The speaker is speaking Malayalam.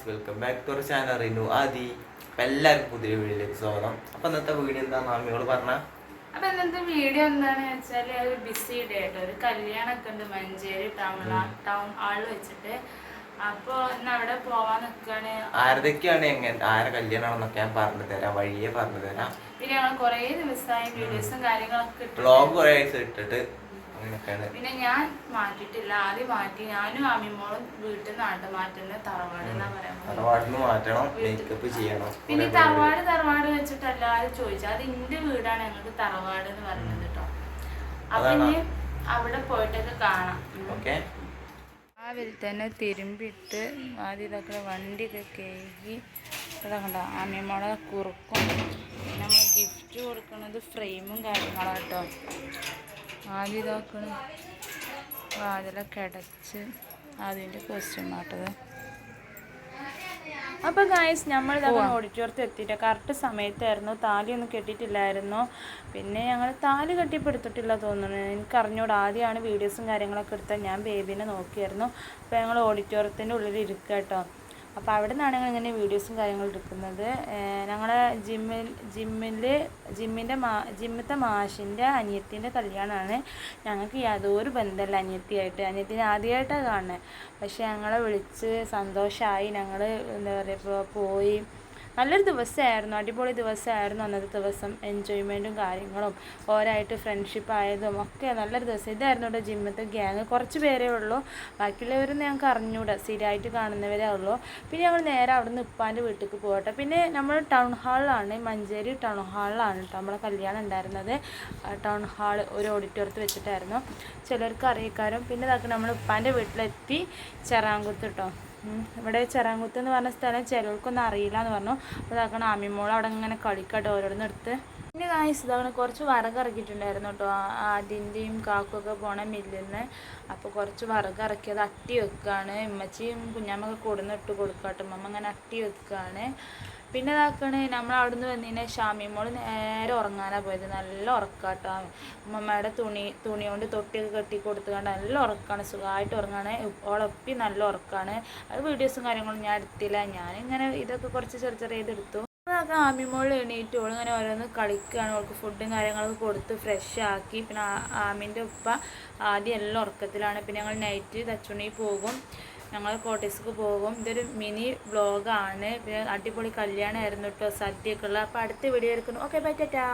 Guys, welcome back to our channel Rinu Aadi. അപ്പം എല്ലാവർക്കും പുതിയ വീഡിയോയിലേക്ക് സ്വാഗതം. അപ്പം ഇന്നത്തെ വീഡിയോ എന്താ മാമിയോട് പറഞ്ഞ? അപ്പം ഇന്നത്തെ വീഡിയോ എന്താണെന്ന് വെച്ചാൽ ഒരു ബിസി ഡേ ആയിട്ട് ഒരു കല്യാണമൊക്കെ ഉണ്ട് മഞ്ചേരി ടൗൺ ഹാളിൽ വെച്ചിട്ട്. അപ്പോൾ ഇന്ന് അവിടെ പോവാൻ നിൽക്കുകയാണ്. ആരതൊക്കെയാണ് ആരെ കല്യാണമാണെന്നൊക്കെ ഞാൻ പറഞ്ഞു തരാം, വഴിയെ പറഞ്ഞു തരാം. പിന്നെ ഞങ്ങൾ കുറേ ദിവസമായി വീഡിയോസും കാര്യങ്ങളൊക്കെ വ്ളോഗ് കുറേ ദിവസം ഇട്ടിട്ട് പിന്നെ ഞാൻ മാറ്റിയിട്ടില്ല. ആദ്യം മാറ്റി ഞാനും അമ്മിമോളും വീട്ടിൽ നാട്ട് മാറ്റുന്ന തറവാട് എന്നാ മാറ്റണം, മേക്കപ്പ് ചെയ്യണം. പിന്നെ തറവാട് വെച്ചിട്ട് എല്ലാവരും ചോദിച്ചു, അത് എന്റെ വീടാണ് ഞങ്ങൾക്ക് തറവാട് എന്ന് പറയുന്നത് കേട്ടോ. അപ്പൊ ഇനി അവിടെ പോയിട്ടൊക്കെ കാണാം. രാവിലെ തന്നെ തിരുമ്പിട്ട് ആദ്യം ഇതൊക്കെ വണ്ടിയൊക്കെ കഴുകി ഇതാക്കണ്ട അമ്മിമോളെ കുറുക്കും. നമ്മൾ ഗിഫ്റ്റ് കൊടുക്കുന്നത് ഫ്രെയിമും കാര്യങ്ങളാട്ടോ. ആദ്യം ഇതാക്കണ വാതിലൊക്കെ അടച്ച് അതിൻ്റെ ക്വസ്റ്റ്യൻ മാട്ടത്. അപ്പോൾ ഗായ്സ്, നമ്മൾ ഇതൊക്കെ ഓഡിറ്റോറിയത്തിൽ എത്തിയിട്ട് കറക്റ്റ് സമയത്തായിരുന്നു. താലിയൊന്നും കെട്ടിയിട്ടില്ലായിരുന്നു. പിന്നെ ഞങ്ങൾ താലി കെട്ടിപ്പെടുത്തിട്ടില്ല തോന്നുന്നു, എനിക്കറിഞ്ഞൂടെ. ആദ്യമാണ് വീഡിയോസും കാര്യങ്ങളൊക്കെ എടുത്താൽ ഞാൻ ബേബീനെ നോക്കിയായിരുന്നു. അപ്പോൾ ഞങ്ങൾ ഓഡിറ്റോറിയത്തിൻ്റെ ഉള്ളിൽ ഇരിക്കുക കേട്ടോ. അപ്പോൾ അവിടെ നിന്നാണ് ഞങ്ങൾ ഇങ്ങനെ വീഡിയോസും കാര്യങ്ങളും എടുക്കുന്നത്. ഞങ്ങളെ ജിമ്മത്തെ മാഷിൻ്റെ അനിയത്തിൻ്റെ കല്യാണമാണ്. ഞങ്ങൾക്ക് യാതൊരു ബന്ധമല്ല അനിയത്തിയായിട്ട്. അനിയത്തിനെ ആദ്യമായിട്ടാണ് കാണുന്നത്. പക്ഷേ ഞങ്ങളെ വിളിച്ച് സന്തോഷമായി. ഞങ്ങൾ എന്താ പറയുക പോയി. നല്ലൊരു ദിവസമായിരുന്നു, അടിപൊളി ദിവസമായിരുന്നു അന്നത്തെ ദിവസം. എൻജോയ്മെൻറ്റും കാര്യങ്ങളും ഓരായിട്ട് ഫ്രണ്ട്ഷിപ്പ് ആയതും ഒക്കെ നല്ലൊരു ദിവസം. ഇതായിരുന്നു ഇവിടെ ജിമ്മത്തെ ഗ്യാങ്. കുറച്ച് പേരേ ഉള്ളൂ, ബാക്കിയുള്ളവരൊന്നും ഞങ്ങൾക്ക് അറിഞ്ഞൂടാ, സ്ഥിരമായിട്ട് കാണുന്നവരേ ഉള്ളൂ. പിന്നെ ഞങ്ങൾ നേരെ അവിടെ നിന്ന് ഉപ്പാൻ്റെ വീട്ടിലേക്ക് പോകട്ടെ. പിന്നെ നമ്മൾ ടൗൺ ഹാളിലാണ്, മഞ്ചേരി ടൗൺ ഹാളിലാണ് കേട്ടോ നമ്മളെ കല്യാണം ഉണ്ടായിരുന്നത്. ടൗൺ ഹാൾ ഒരു ഓഡിറ്റോറിയത്തിൽ വെച്ചിട്ടായിരുന്നു. ചിലർക്ക് അറിയിക്കാരും. പിന്നെ ഇതാക്കി നമ്മൾ ഉപ്പാൻ്റെ വീട്ടിലെത്തി. ചെറാങ്കുത്ത് കേട്ടോ. ഇവിടെ ചെറാങ്കുത്ത് എന്ന് പറഞ്ഞ സ്ഥലം ചിലർക്കൊന്നും അറിയില്ല എന്ന് പറഞ്ഞു. അപ്പോൾ ഇതാക്കണം അമ്മിമോൾ അവിടെ ഇങ്ങനെ കളിക്കട്ടോ ഓരോന്ന് എടുത്ത്. പിന്നെ ഗായ്സ് ഇതാക്കണം കുറച്ച് വിറക് ഇറക്കിയിട്ടുണ്ടായിരുന്നു കേട്ടോ, അതിൻ്റെയും കാക്കൊക്കെ പോണ മില്ലിൽ നിന്ന്. അപ്പോൾ കുറച്ച് വിറക് ഇറക്കിയത് അട്ടി വെക്കുകയാണ്. ഉമ്മച്ചിയും കുഞ്ഞമ്മൊക്കെ കൊടുന്നിട്ട് കൊടുക്കുക കേട്ടോ. ഉമ്മ അങ്ങനെ അട്ടി വെക്കുകയാണ്. പിന്നെ ഇതാക്കണേ നമ്മൾ അവിടെ നിന്ന് വന്നതിന് ഷാമിമോൾ നേരെ ഉറങ്ങാനാണ് പോയത്. നല്ല ഉറക്കാട്ടോ. ഉമ്മമ്മയുടെ തുണി കൊണ്ട് തൊട്ടിയൊക്കെ കെട്ടി കൊടുത്തുകൊണ്ട് നല്ല ഉറക്കമാണ്, സുഖമായിട്ട് ഉറങ്ങാണ്. ഓളൊപ്പി നല്ല ഉറക്കമാണ്. അത് വീഡിയോസും കാര്യങ്ങളും ഞാൻ എടുത്തില്ല. ഞാനിങ്ങനെ ഇതൊക്കെ കുറച്ച് ചെറിയ ഇതെടുത്തു. അതൊക്കെ ആമിമോൾ എണീറ്റ് ഓളിങ്ങനെ ഓരോന്ന് കളിക്കുകയാണ്. അവൾക്ക് ഫുഡും കാര്യങ്ങളൊക്കെ കൊടുത്ത് ഫ്രഷ് ആക്കി. പിന്നെ ആമിൻ്റെ ഉപ്പ ആദ്യം എല്ലാം ഉറക്കത്തിലാണ്. പിന്നെ ഞങ്ങൾ നൈറ്റ് തച്ചുണി പോകും, ഞങ്ങൾ കോട്ടേഴ്സിലേക്ക് പോകും. ഇതൊരു മിനി വ്ളോഗാണ്. പിന്നെ അടിപൊളി കല്യാണമായിരുന്നു കേട്ടോ, സദ്യയൊക്കെ ഉള്ളത്. അപ്പോൾ അടുത്ത വീഡിയോ എടുക്കുന്നു. Okay bye, Tata.